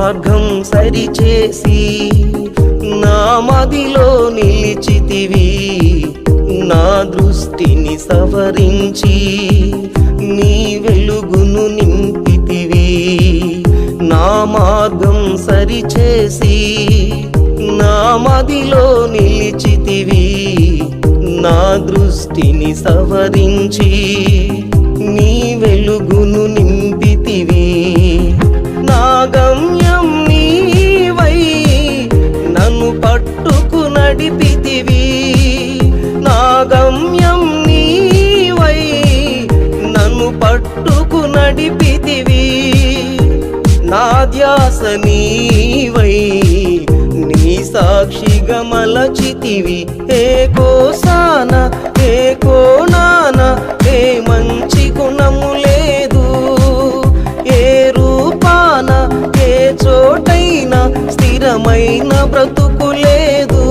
మార్గం సరిచేసి నా మదిలో నిలిచితివి, నా దృష్టిని సవరించి నీ వెలుగును నింపితివి. నా మార్గం సరిచేసి నా మదిలో నిలిచితివి, నా దృష్టిని సవరించి నీ వెలుగును నింపితివి. నా గమ్యం నీవై నన్ను పట్టుకు నడిపితివి, నా గమ్యం నీవై నన్ను పట్టుకు నడిపితివి. నా ధ్యాస నీవై నీ సాక్షిగా మలచితివి. ఏ కోసాన ఏ కోనాన ఏ మంచి గుణము లేదు, ఏ రూపాన ఏ చోటైనా స్థిరమైన బ్రతుకు లేదు.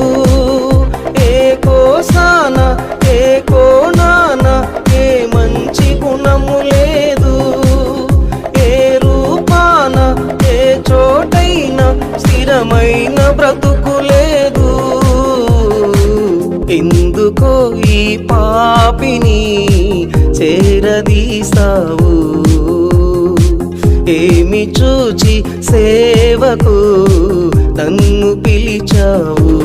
ఏ కోసాన ఏ కోనాన ఏ మంచి గుణము లేదు, ఏ రూపాన ఏ చోటైనా స్థిరమైన బ్రతుకు లేదు. ఎందుకో ఈ పాపిని చేరదీసావు, ఏమి చూచి సేవకు నన్ను పిలిచావు.